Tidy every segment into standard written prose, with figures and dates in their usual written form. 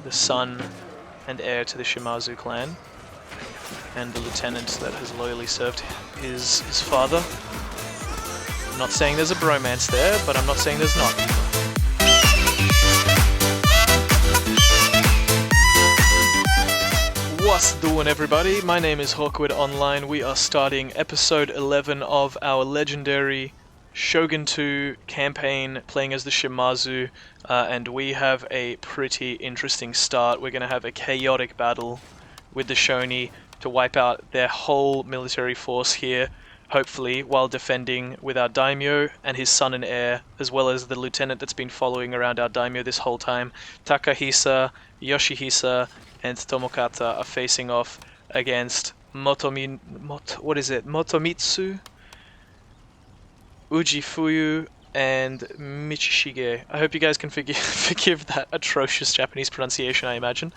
the son and heir to the Shimazu clan, and the lieutenant that has loyally served his father. I'm not saying there's a bromance there, but I'm not saying there's not. What's doing, everybody? My name is Hawkwood Online. We are starting episode 11 of our legendary Shogun 2 campaign, playing as the Shimazu, and we have a pretty interesting start. We're going to have a chaotic battle with the SHONI to wipe out their whole military force here, hopefully, while defending with our daimyo and his son and heir, as well as the lieutenant that's been following around our daimyo this whole time. Takahisa, Yoshihisa, and Tomokata are facing off against Motomitsu, Ujifuyu, and Michishige. I hope you guys can forgive that atrocious Japanese pronunciation, I imagine.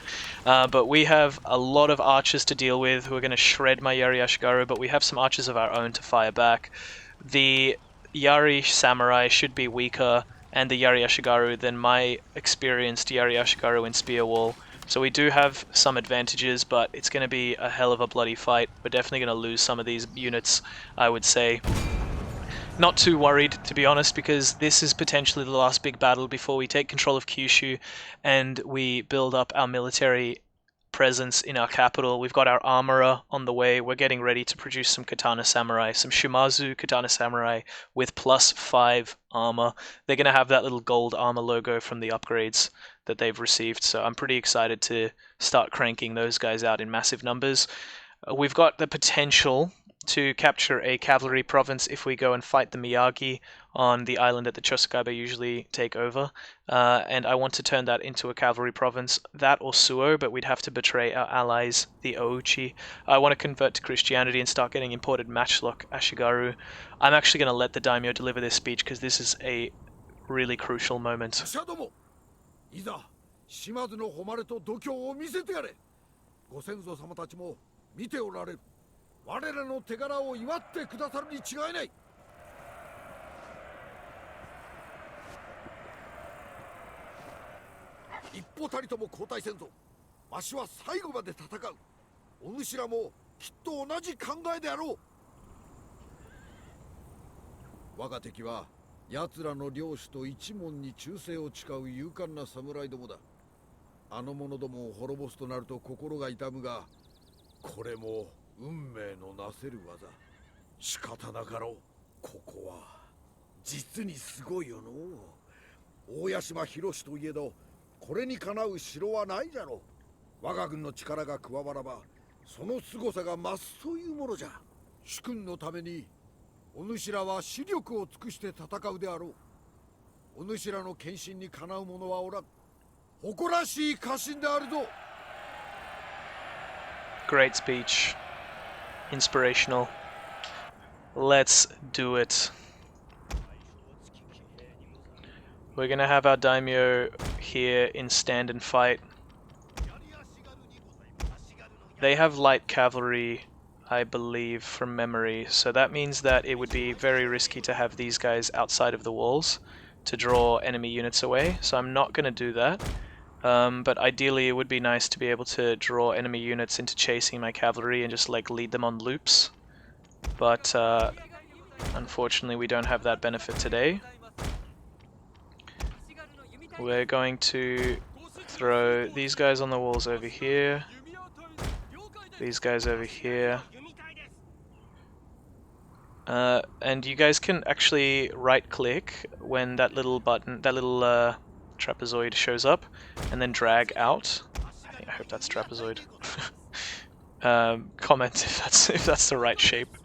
But we have a lot of archers to deal with who are going to shred my Yari Ashigaru, but we have some archers of our own to fire back. The Yari Samurai should be weaker, and the Yari Ashigaru, than my experienced Yari Ashigaru in Spear Wall. So we do have some advantages, but it's going to be a hell of a bloody fight. We're definitely going to lose some of these units, I would say. Not too worried, to be honest, because this is potentially the last big battle before we take control of Kyushu and we build up our military presence in our capital. We've got our armorer on the way. We're getting ready to produce some Katana Samurai, some Shimazu Katana Samurai with +5 armor. They're going to have that little gold armor logo from the upgrades that they've received, so I'm pretty excited to start cranking those guys out in massive numbers. We've got the potential to capture a cavalry province if we go and fight the Miyagi on the island that the Chosugabe usually take over, and I want to turn that into a cavalry province, that or Suo, but we'd have to betray our allies, the Ouchi. I want to convert to Christianity and start getting imported matchlock Ashigaru. I'm actually going to let the daimyo deliver this speech because this is a really crucial moment. Great speech. Inspirational. Let's do it. We're gonna have our daimyo here in stand and fight. They have light cavalry, I believe, from memory, so that means that it would be very risky to have these guys outside of the walls to draw enemy units away, so I'm not gonna do that. But ideally it would be nice to be able to draw enemy units into chasing my cavalry and just like lead them on loops. But unfortunately we don't have that benefit today. We're going to throw these guys on the walls over here, these guys over here, and you guys can actually right click when that little button, that little trapezoid shows up, and then drag out. I hope that's trapezoid. Comment if that's the right shape.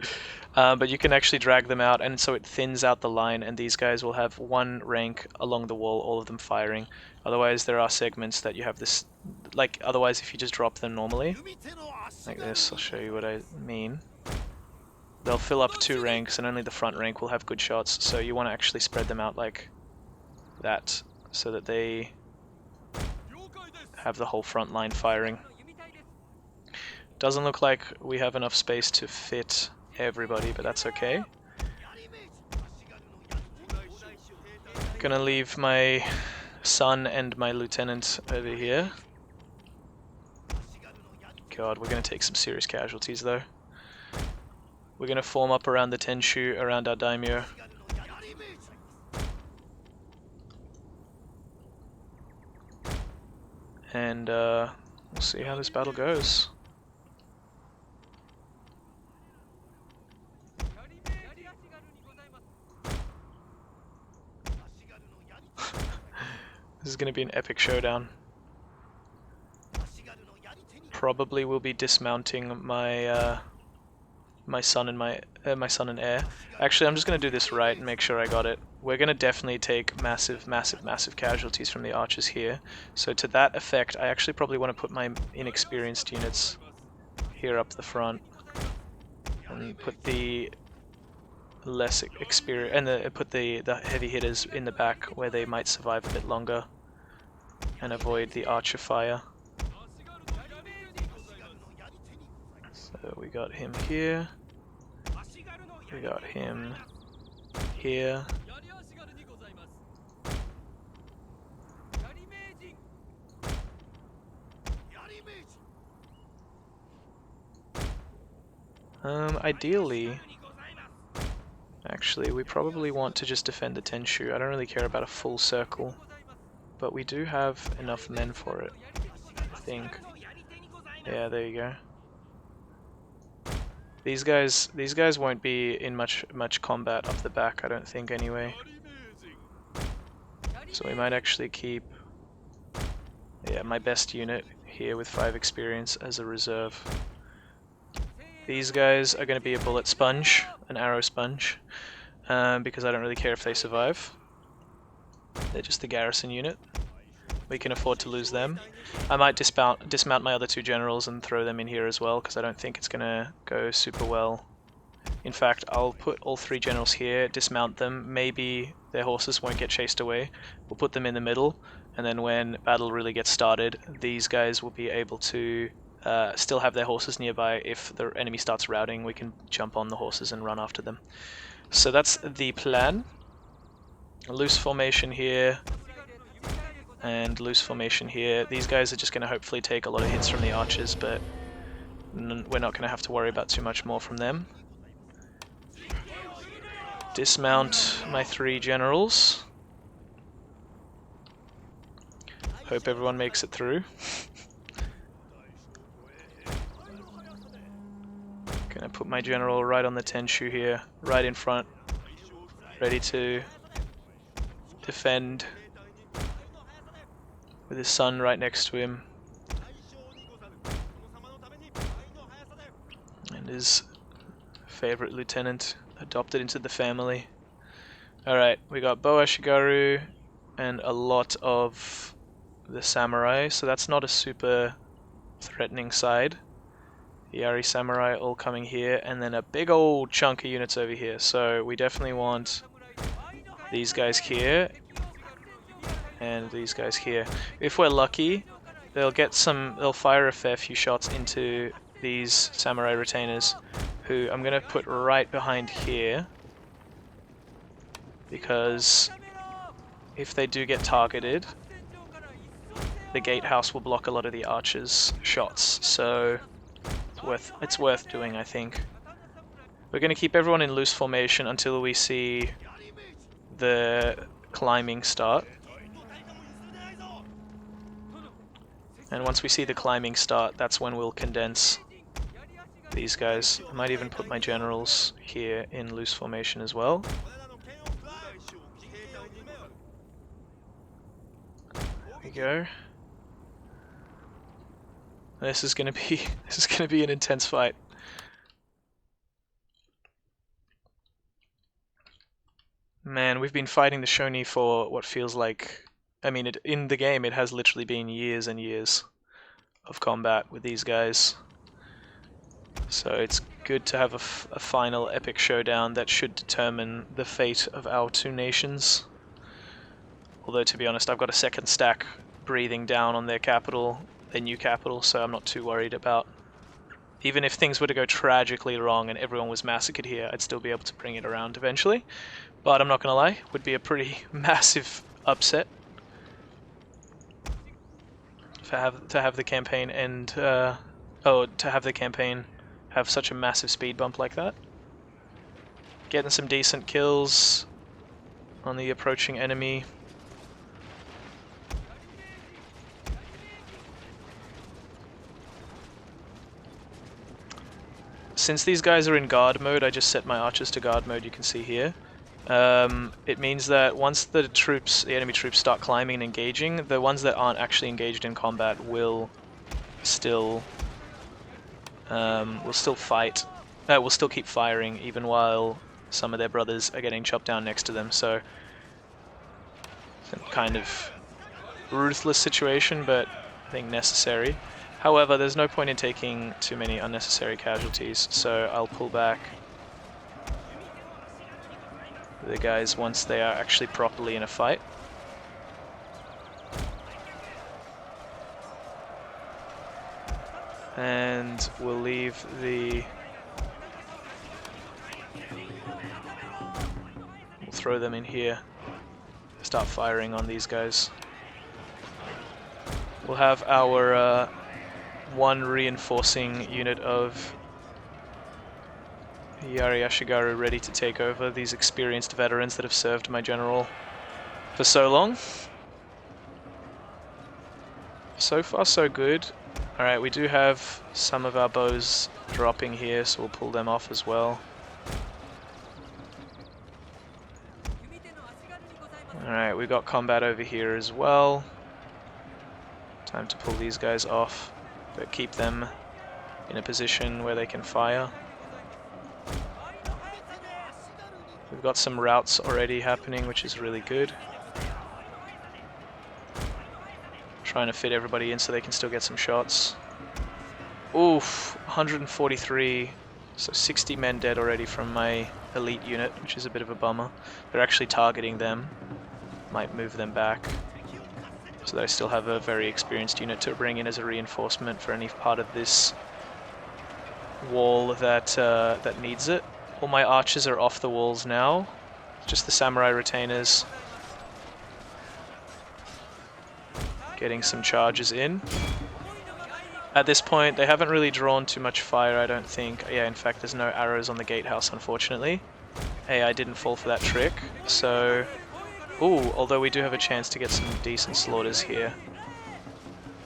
But you can actually drag them out, and so it thins out the line, and these guys will have one rank along the wall, all of them firing. Otherwise there are segments that you have this, like, otherwise if you just drop them normally, like this, I'll show you what I mean. They'll fill up 2 ranks, and only the front rank will have good shots, so you want to actually spread them out like that, so that they have the whole front line firing. Doesn't look like we have enough space to fit everybody, but that's okay. Gonna leave my son and my lieutenant over here. God, we're going to take some serious casualties though. We're going to form up around the Tenshu, around our daimyo. And we'll see how this battle goes. This is going to be an epic showdown. Probably will be dismounting my my son and heir. Actually, I'm just going to do this right and make sure I got it. We're going to definitely take massive casualties from the archers here. So to that effect, I actually probably want to put my inexperienced units here up the front and put the less experienced and put the heavy hitters in the back where they might survive a bit longer and avoid the archer fire. So we got him here. We got him here. Ideally, actually, we probably want to just defend the Tenshu. I don't really care about a full circle, but we do have enough men for it, I think. Yeah, there you go. These guys won't be in much combat up the back, I don't think, anyway. So we might actually keep, yeah, my best unit here with 5 experience as a reserve. These guys are going to be a bullet sponge, an arrow sponge, because I don't really care if they survive. They're just the garrison unit. We can afford to lose them. I might dismount my other 2 generals and throw them in here as well, because I don't think it's going to go super well. In fact, I'll put all 3 generals here, dismount them, maybe their horses won't get chased away. We'll put them in the middle, and then when battle really gets started, these guys will be able to still have their horses nearby. If the enemy starts routing, we can jump on the horses and run after them. So that's the plan. A loose formation here, and loose formation here. These guys are just going to hopefully take a lot of hits from the archers, but we're not going to have to worry about too much more from them. Dismount my 3 generals. Hope everyone makes it through. Gonna put my general right on the Tenshu here, right in front, ready to defend, with his son right next to him, and his favorite lieutenant adopted into the family. Alright, we got Bo Ashigaru and a lot of the samurai, so that's not a super threatening side. Yari samurai all coming here, and then a big old chunk of units over here. So we definitely want these guys here and these guys here. If we're lucky, they'll fire a fair few shots into these samurai retainers, who I'm gonna put right behind here, because if they do get targeted, the gatehouse will block a lot of the archers' shots. So it's worth doing, I think. We're going to keep everyone in loose formation until we see the climbing start. And once we see the climbing start, that's when we'll condense these guys. I might even put my generals here in loose formation as well. There we go. This is gonna be an intense fight. Man, we've been fighting the Shoni for what feels like, I mean, in the game it has literally been years and years of combat with these guys. So it's good to have a final epic showdown that should determine the fate of our 2 nations. Although, to be honest, I've got a second stack breathing down on their capital, their new capital, so I'm not too worried about. Even if things were to go tragically wrong and everyone was massacred here, I'd still be able to bring it around eventually. But I'm not gonna lie, it would be a pretty massive upset to have the campaign end Oh, to have the campaign have such a massive speed bump like that. Getting some decent kills on the approaching enemy. Since these guys are in guard mode, I just set my archers to guard mode, you can see here. It means that once the enemy troops start climbing and engaging, the ones that aren't actually engaged in combat will still fight. Will still keep firing even while some of their brothers are getting chopped down next to them. So, it's a kind of ruthless situation, but I think necessary. However, there's no point in taking too many unnecessary casualties, so I'll pull back the guys once they are actually properly in a fight. And we'll leave the... We'll throw them in here. Start firing on these guys. We'll have our one reinforcing unit of Yari Ashigaru ready to take over, these experienced veterans that have served my general for so long. So far so good. Alright, we do have some of our bows dropping here, so we'll pull them off as well. Alright, we've got combat over here as well. Time to pull these guys off, but keep them in a position where they can fire. We've got some routes already happening, which is really good. Trying to fit everybody in so they can still get some shots. Oof, 143, so 60 men dead already from my elite unit, which is a bit of a bummer. They're actually targeting them. Might move them back, so that I still have a very experienced unit to bring in as a reinforcement for any part of this wall that that needs it. All my archers are off the walls now, just the samurai retainers getting some charges in. At this point, they haven't really drawn too much fire, I don't think. Yeah, in fact, there's no arrows on the gatehouse, unfortunately. Hey, I didn't fall for that trick, so... Ooh, although we do have a chance to get some decent slaughters here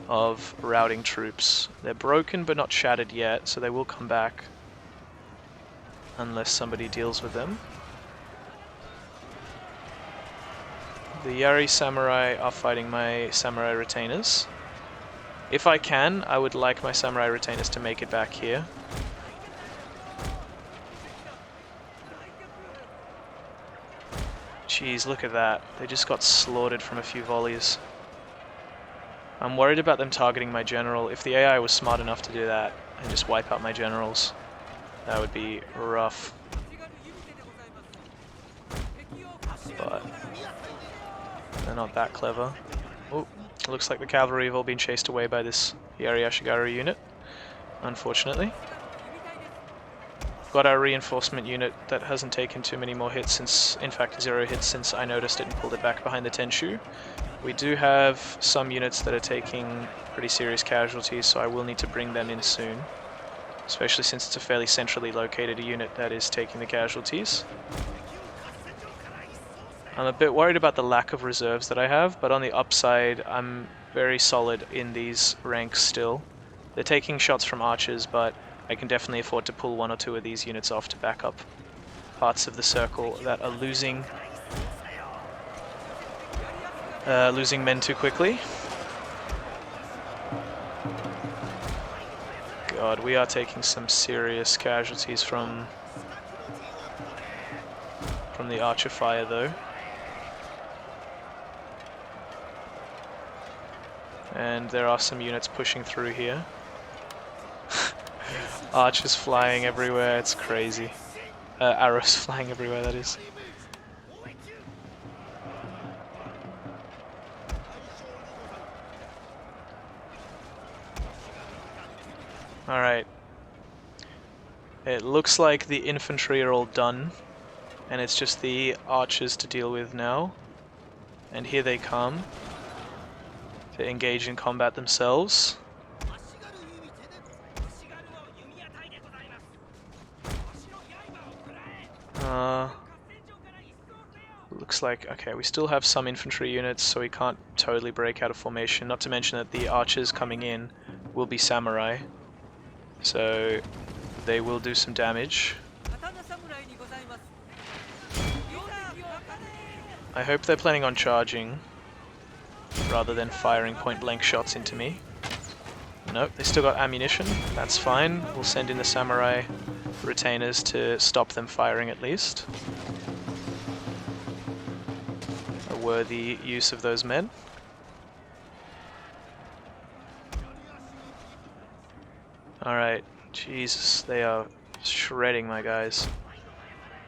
of routing troops. They're broken but not shattered yet, so they will come back unless somebody deals with them. The Yari samurai are fighting my samurai retainers. If I can, I would like my samurai retainers to make it back here. Jeez, look at that. They just got slaughtered from a few volleys. I'm worried about them targeting my general. If the AI was smart enough to do that and just wipe out my generals, that would be rough. But they're not that clever. Oh, looks like the cavalry have all been chased away by this Yari Ashigaru unit, unfortunately. Got our reinforcement unit that hasn't taken too many more hits since, in fact 0 hits since I noticed it and pulled it back behind the Tenshu. We do have some units that are taking pretty serious casualties, so I will need to bring them in soon. Especially since it's a fairly centrally located unit that is taking the casualties. I'm a bit worried about the lack of reserves that I have, but on the upside I'm very solid in these ranks still. They're taking shots from archers, but I can definitely afford to pull 1 or 2 of these units off to back up parts of the circle that are losing men too quickly. God, we are taking some serious casualties from the archer fire though. And there are some units pushing through here. Archers flying everywhere, it's crazy. Arrows flying everywhere, that is. Alright. It looks like the infantry are all done, and it's just the archers to deal with now. And here they come to engage in combat themselves. Looks like, okay, we still have some infantry units, so we can't totally break out of formation, not to mention that the archers coming in will be samurai, so they will do some damage. I hope they're planning on charging, rather than firing point-blank shots into me. Nope, they still got ammunition, that's fine. We'll send in the samurai retainers to stop them firing at least. A worthy use of those men. Alright, Jesus, they are shredding my guys.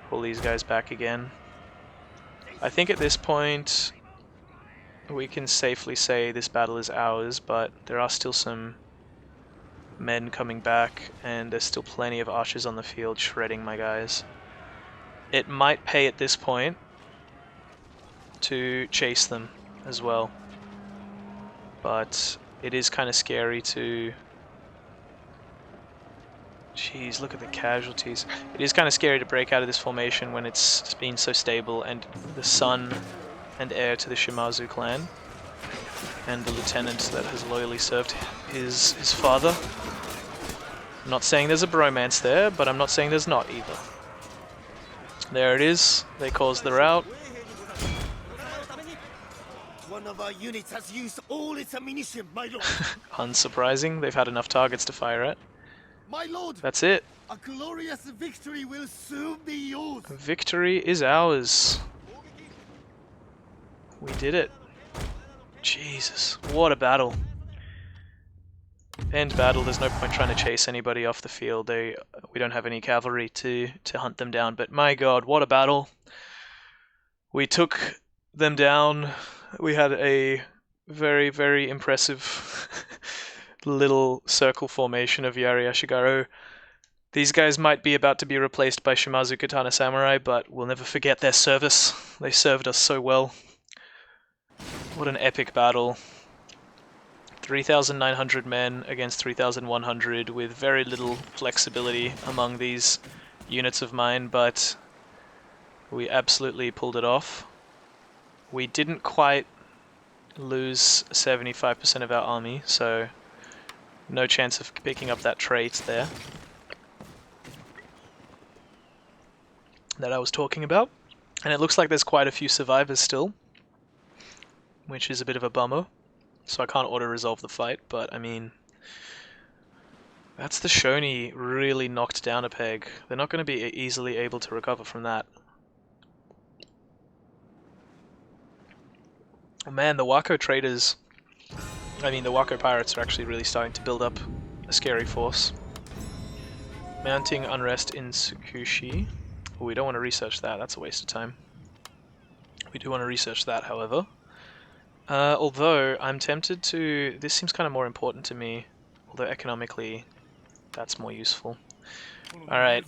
Pull these guys back again. I think at this point we can safely say this battle is ours, but there are still some men coming back, and there's still plenty of archers on the field shredding my guys. It might pay at this point to chase them as well, but it is kind of scary to... Jeez, look at the casualties. It is kind of scary to break out of this formation when it's been so stable, and the son and heir to the Shimazu clan, and the lieutenant that has loyally served his father. I'm not saying there's a bromance there, but I'm not saying there's not either. There it is. They caused the rout. One of our units has used all its ammunition, my lord. Unsurprising, they've had enough targets to fire at. My lord, that's it. A glorious victory will soon be yours. Victory is ours. We did it. Jesus, what a battle. End battle, there's no point trying to chase anybody off the field. We don't have any cavalry to hunt them down, but my god, what a battle. We took them down. We had a very, very impressive little circle formation of Yari Ashigaru. These guys might be about to be replaced by Shimazu Katana Samurai, but we'll never forget their service. They served us so well. What an epic battle. 3,900 men against 3,100 with very little flexibility among these units of mine, but we absolutely pulled it off. We didn't quite lose 75% of our army, so no chance of picking up that trait there that I was talking about. And it looks like there's quite a few survivors still, which is a bit of a bummer. So I can't auto-resolve the fight, but I mean, that's the Shoni really knocked down a peg. They're not going to be easily able to recover from that. Oh man, the Wako traders, the Wako pirates are actually really starting to build up a scary force. Mounting unrest in Tsukushi. Oh, we don't want to research that, that's a waste of time. We do want to research that, however. Although, I'm tempted to... This seems kind of more important to me, although economically, that's more useful. Alright.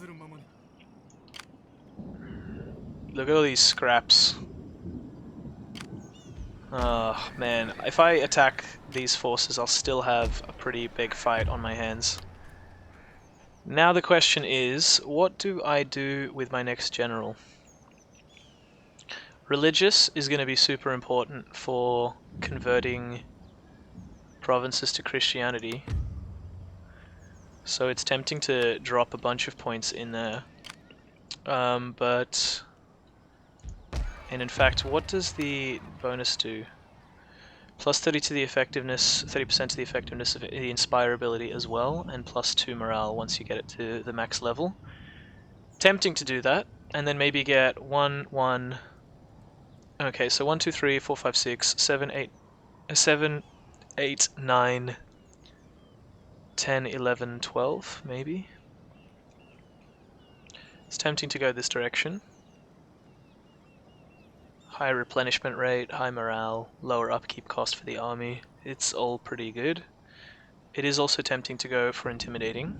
Look at all these scraps. Oh, man. If I attack these forces, I'll still have a pretty big fight on my hands. Now the question is, what do I do with my next general? Religious is going to be super important for converting provinces to Christianity. So it's tempting to drop a bunch of points in there. And in fact, what does the bonus do? Plus 30 to the effectiveness, 30% to the effectiveness of the Inspire ability as well, and plus 2 morale once you get it to the max level. Tempting to do that, and then maybe get 1, 1... Okay, so 1, 2, 3, 4, 5, 6, 7, 8, 9, 10, 11, 12, maybe? It's tempting to go this direction. High replenishment rate, high morale, lower upkeep cost for the army. It's all pretty good. It is also tempting to go for intimidating,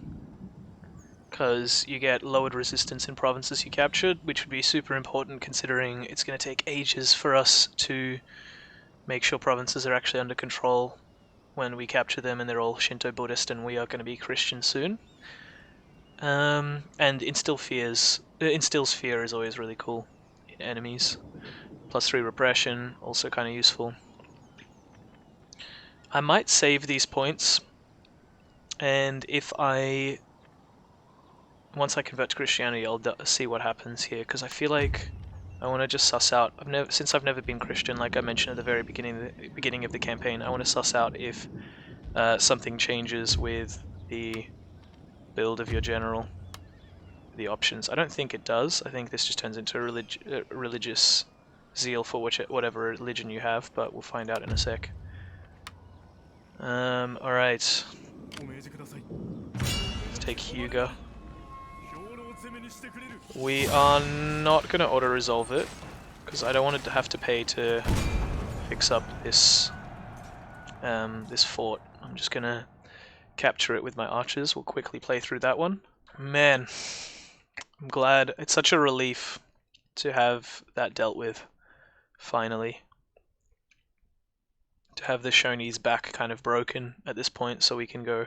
because you get lowered resistance in provinces you captured, which would be super important considering it's going to take ages for us to make sure provinces are actually under control when we capture them and they're all Shinto Buddhist and we are going to be Christian soon. And instill fears instills fear is always really cool in enemies. +3 repression, also kind of useful. I might save these points, and once I convert to Christianity, I'll see what happens here, because I feel like I want to just suss out. Since I've never been Christian, like I mentioned at the very beginning of the campaign, I want to suss out if something changes with the build of your general, the options. I don't think it does. I think this just turns into a religious zeal for whatever religion you have, but we'll find out in a sec. Alright. Let's take Hyuga. We are not going to auto-resolve it, because I don't want it to have to pay to fix up this this fort. I'm just going to capture it with my archers. We'll quickly play through that one. Man, I'm glad. It's such a relief to have that dealt with, finally. To have the Shoni's back kind of broken at this point, so we can go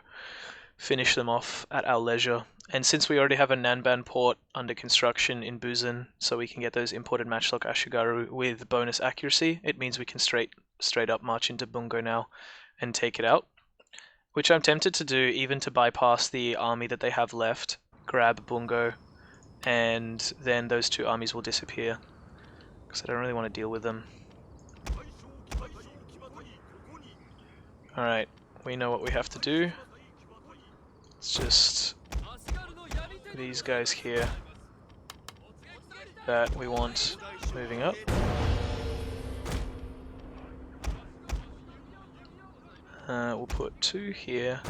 finish them off at our leisure. And since we already have a Nanban port under construction in Busan, so we can get those imported matchlock Ashigaru with bonus accuracy, it means we can straight up march into Bungo now and take it out. Which I'm tempted to do, even to bypass the army that they have left, grab Bungo, and then those two armies will disappear, because I don't really want to deal with them. Alright, we know what we have to do. It's just these guys here that we want moving up. We'll put 2 here,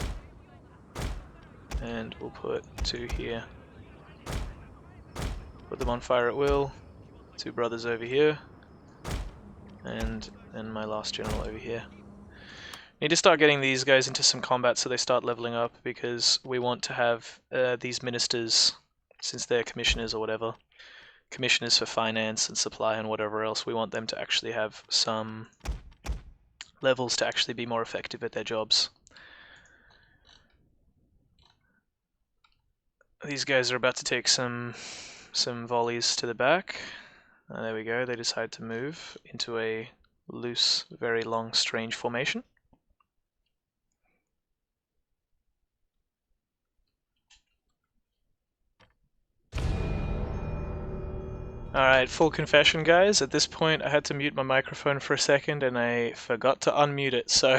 and we'll put 2 here. Put them on fire at will. 2 brothers over here, and then my last general over here. Need to start getting these guys into some combat so they start leveling up, because we want to have these ministers, since they're commissioners or whatever, commissioners for finance and supply and whatever else, we want them to actually have some levels to actually be more effective at their jobs. These guys are about to take some volleys to the back. There we go, they decide to move into a loose, very long, strange formation. Alright, full confession guys, at this point I had to mute my microphone for a second and I forgot to unmute it, so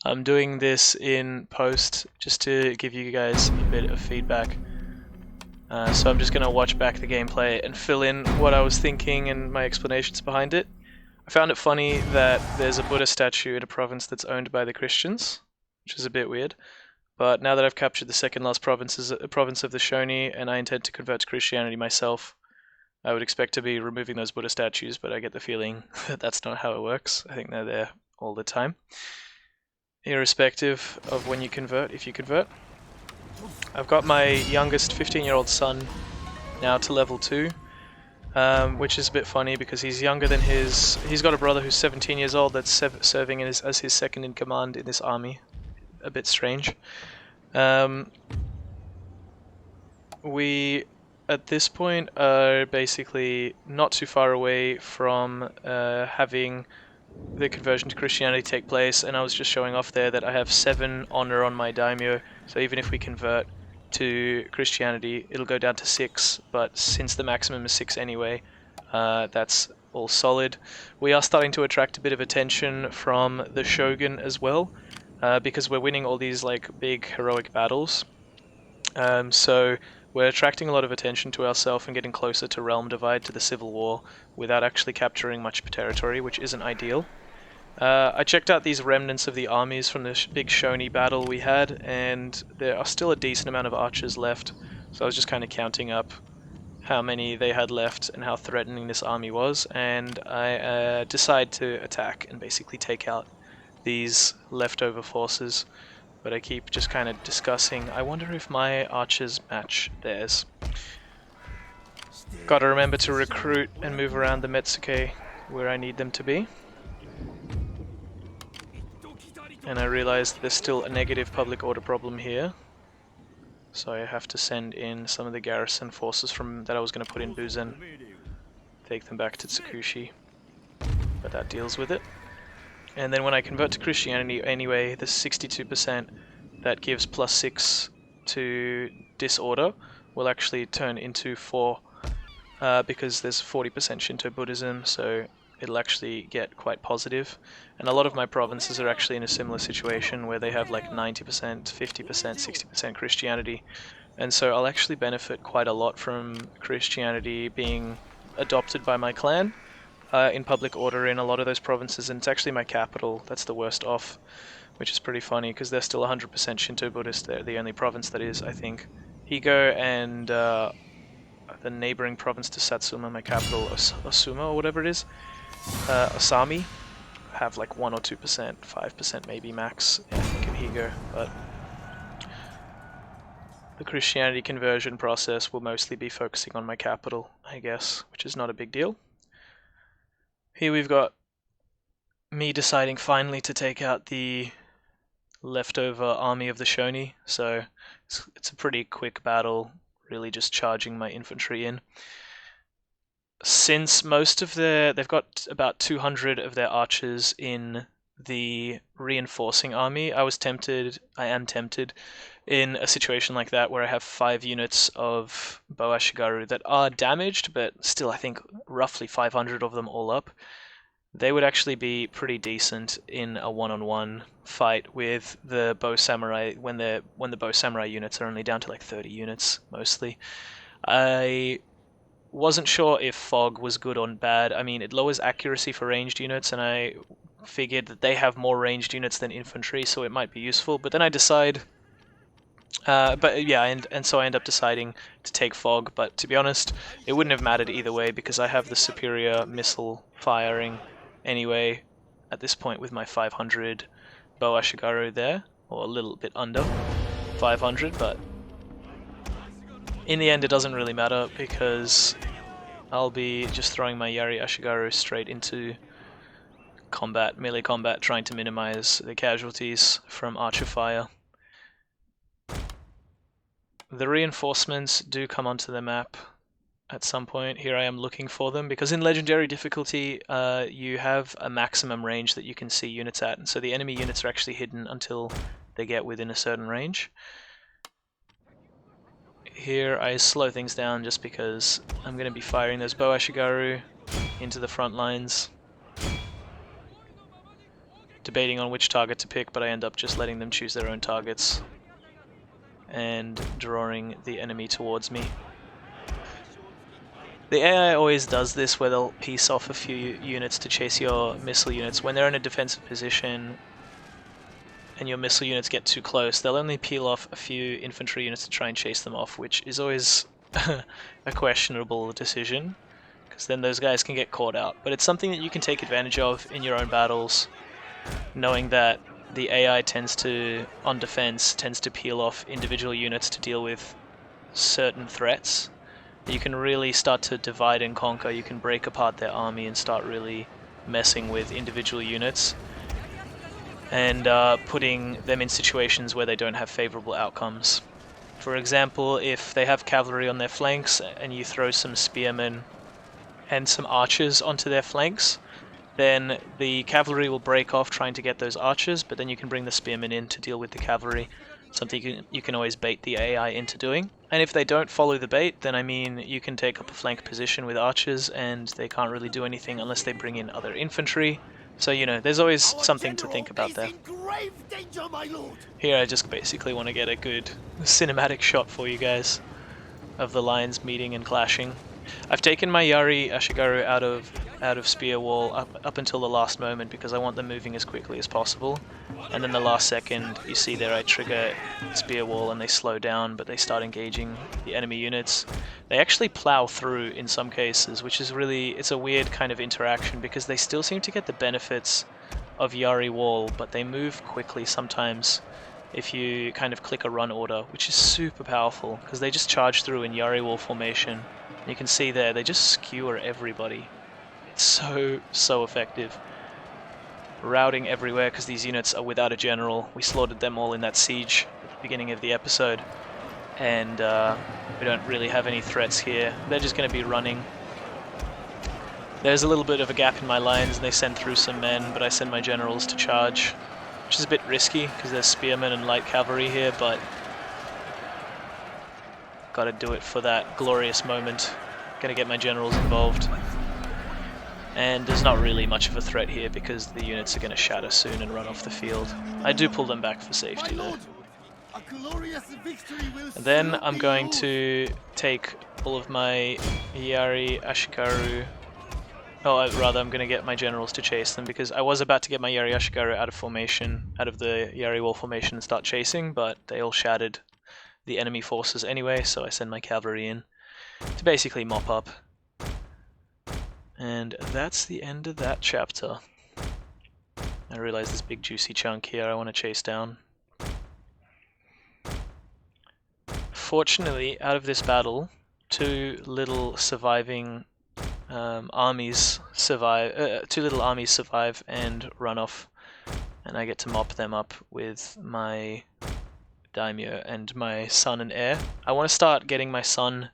I'm doing this in post just to give you guys a bit of feedback. So I'm just going to watch back the gameplay and fill in what I was thinking and my explanations behind it. I found it funny that there's a Buddha statue in a province that's owned by the Christians, which is a bit weird. But now that I've captured the second last province of the Shoni and I intend to convert to Christianity myself, I would expect to be removing those Buddha statues, but I get the feeling that that's not how it works. I think they're there all the time, irrespective of when you convert, if you convert. I've got my youngest 15-year-old son now to level 2, which is a bit funny because he's younger than he's got a brother who's 17 years old that's serving as his second in command in this army. A bit strange. We at this point are basically not too far away from having the conversion to Christianity take place, and I was just showing off there that I have 7 honor on my daimyo, so even if we convert to Christianity it'll go down to 6, but since the maximum is 6 anyway, that's all solid. We are starting to attract a bit of attention from the Shogun as well, because we're winning all these like big heroic battles. So we're attracting a lot of attention to ourselves and getting closer to realm divide, to the civil war, without actually capturing much territory, which isn't ideal. I checked out these remnants of the armies from the big Shoni battle we had, and there are still a decent amount of archers left, so I was just kind of counting up how many they had left and how threatening this army was, and I decide to attack and basically take out these leftover forces. But I keep just kind of discussing, I wonder if my archers match theirs. Gotta remember to recruit and move around the Metsuke where I need them to be. And I realized there's still a negative public order problem here. So I have to send in some of the garrison forces from that I was going to put in Buzen, take them back to Tsukushi, but that deals with it. And then when I convert to Christianity anyway, the 62% that gives +6 to disorder will actually turn into 4 because there's 40% Shinto Buddhism, so it'll actually get quite positive. And a lot of my provinces are actually in a similar situation where they have like 90%, 50%, 60% Christianity. And so I'll actually benefit quite a lot from Christianity being adopted by my clan in public order in a lot of those provinces, and it's actually my capital that's the worst off, which is pretty funny because they're still 100% Shinto Buddhist. They're the only province that is, I think. Higo and the neighboring province to Satsuma, my capital, Osuma or whatever it is, Asami, have like 1 or 2%, 5% maybe max, I think, in Higo, but the Christianity conversion process will mostly be focusing on my capital, I guess, which is not a big deal. Here we've got me deciding finally to take out the leftover army of the Shoni, so it's a pretty quick battle, really just charging my infantry in. Since most of they've got about 200 of their archers in the reinforcing army, I am tempted in a situation like that where I have 5 units of Bo Ashigaru that are damaged, but still I think roughly 500 of them all up. They would actually be pretty decent in a one-on-one fight with the Bow Samurai when the Bow Samurai units are only down to like 30 units mostly. I wasn't sure if fog was good or bad. I mean, it lowers accuracy for ranged units, and I figured that they have more ranged units than infantry, so it might be useful. But then I decide, but yeah, and so I end up deciding to take fog. But to be honest, it wouldn't have mattered either way because I have the superior missile firing anyway at this point with my 500 Bow Ashigaru there, or a little bit under 500, but in the end it doesn't really matter because I'll be just throwing my Yari Ashigaru straight into combat, melee combat, trying to minimize the casualties from archer fire. The reinforcements do come onto the map at some point. Here I am looking for them, because in legendary difficulty you have a maximum range that you can see units at, and so the enemy units are actually hidden until they get within a certain range. Here I slow things down just because I'm going to be firing those Bow Ashigaru into the front lines. Debating on which target to pick, but I end up just letting them choose their own targets and drawing the enemy towards me. The AI always does this, where they'll piece off a few units to chase your missile units. When they're in a defensive position and your missile units get too close, they'll only peel off a few infantry units to try and chase them off, which is always a questionable decision, because then those guys can get caught out. But it's something that you can take advantage of in your own battles, knowing that the AI on defense, tends to peel off individual units to deal with certain threats. You can really start to divide and conquer. You can break apart their army and start really messing with individual units and putting them in situations where they don't have favorable outcomes. For example, if they have cavalry on their flanks and you throw some spearmen and some archers onto their flanks, then the cavalry will break off trying to get those archers, but then you can bring the spearmen in to deal with the cavalry, something you can always bait the AI into doing. And if they don't follow the bait, then I mean, you can take up a flank position with archers and they can't really do anything unless they bring in other infantry. So, you know, there's always something to think about there. Here I just basically want to get a good cinematic shot for you guys of the lines meeting and clashing. I've taken my Yari Ashigaru out of spear wall up until the last moment because I want them moving as quickly as possible. And then the last second, you see there, I trigger spear wall and they slow down, but they start engaging the enemy units. They actually plow through in some cases, which is really, it's a weird kind of interaction because they still seem to get the benefits of Yari wall, but they move quickly sometimes if you kind of click a run order, which is super powerful because they just charge through in Yari wall formation. You can see there, they just skewer everybody. It's so effective. Routing everywhere because these units are without a general. We slaughtered them all in that siege at the beginning of the episode. and we don't really have any threats here. They're just going to be running. There's a little bit of a gap in my lines, and they send through some men, but I send my generals to charge, which is a bit risky because there's spearmen and light cavalry here, but gotta do it for that glorious moment. Gonna get my generals involved. And there's not really much of a threat here because the units are gonna shatter soon and run off the field. I do pull them back for safety though. And then I'm going to take all of my Yari Ashikaru. Oh, rather, I'm going to get my generals to chase them because I was about to get my Yari Ashikaru out of formation, out of the Yari wall formation and start chasing, but they all shattered the enemy forces anyway, so I send my cavalry in to basically mop up. And that's the end of that chapter. I realize this big juicy chunk here I want to chase down. Fortunately, out of this battle, two little armies survive and run off, and I get to mop them up with my daimyo and my son and heir. I want to start getting my son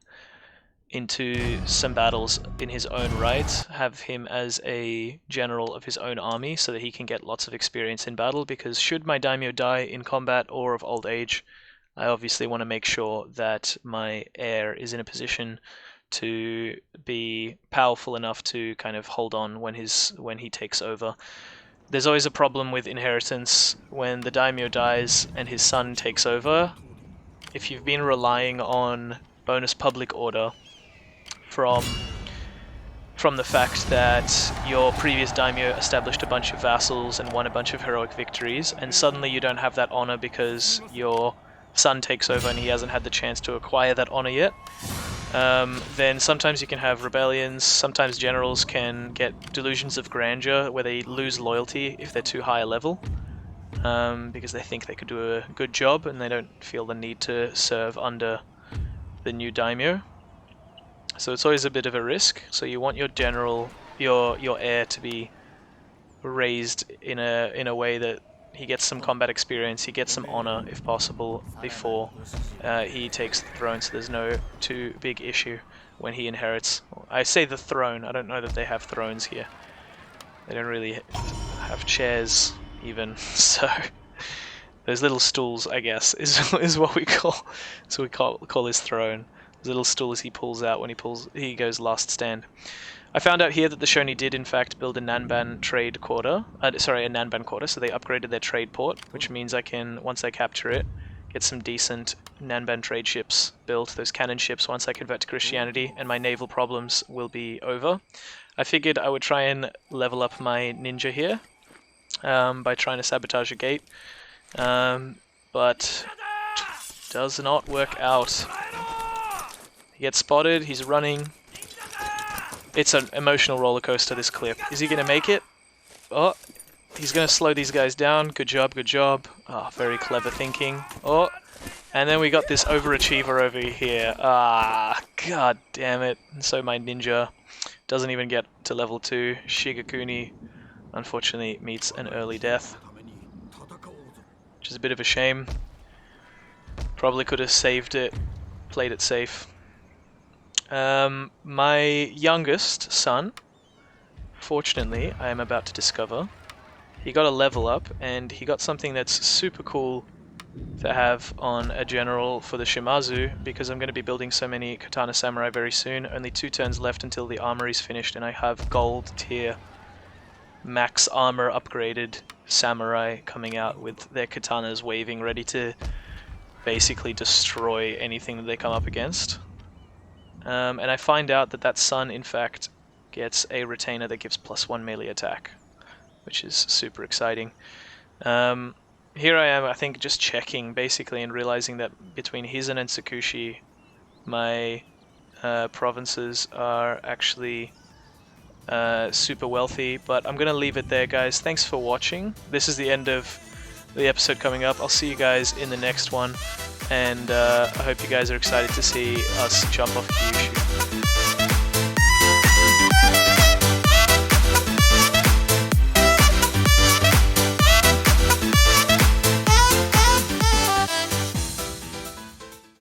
into some battles in his own right, have him as a general of his own army so that he can get lots of experience in battle, because should my daimyo die in combat or of old age, I obviously want to make sure that my heir is in a position to be powerful enough to kind of hold on when he takes over. There's always a problem with inheritance when the daimyo dies and his son takes over. If you've been relying on bonus public order from the fact that your previous daimyo established a bunch of vassals and won a bunch of heroic victories, and suddenly you don't have that honor because your son takes over and he hasn't had the chance to acquire that honor yet, then sometimes you can have rebellions. Sometimes generals can get delusions of grandeur where they lose loyalty if they're too high a level, because they think they could do a good job and they don't feel the need to serve under the new daimyo. So it's always a bit of a risk. So you want your general, your heir, to be raised in a way that he gets some combat experience, he gets some honor if possible before he takes the throne, so there's no too big issue when he inherits. I say the throne, I don't know that they have thrones here. They don't really have chairs even, so those little stools, I guess, is what we call, so we call his throne. Those little stools he pulls out when he goes last stand. I found out here that the Shoni did in fact build a Nanban trade quarter, a Nanban quarter, so they upgraded their trade port, which means I can, once I capture it, get some decent Nanban trade ships built, those cannon ships, once I convert to Christianity, and my naval problems will be over. I figured I would try and level up my ninja here by trying to sabotage a gate, but does not work out. He gets spotted, he's running. It's an emotional roller coaster, this clip. Is he going to make it? Oh, he's going to slow these guys down. Good job, good job. Ah, very clever thinking. Oh, and then we got this overachiever over here. Ah, god damn it. And so my ninja doesn't even get to level 2. Shigakuni, unfortunately, meets an early death, which is a bit of a shame. Probably could have saved it, played it safe. My youngest son, fortunately, I am about to discover, he got a level up, and he got something that's super cool to have on a general for the Shimazu, because I'm going to be building so many Katana Samurai very soon. Only 2 turns left until the armory's finished, and I have gold tier, max armor upgraded Samurai coming out with their katanas waving, ready to basically destroy anything that they come up against. And I find out that that son, in fact, gets a retainer that gives +1 melee attack, which is super exciting. Here I am, I think, just checking, basically, and realizing that between Hizen and Sakushi, my provinces are actually super wealthy. But I'm going to leave it there, guys. Thanks for watching. This is the end of the episode coming up. I'll see you guys in the next one. And I hope you guys are excited to see us jump off Kyushu.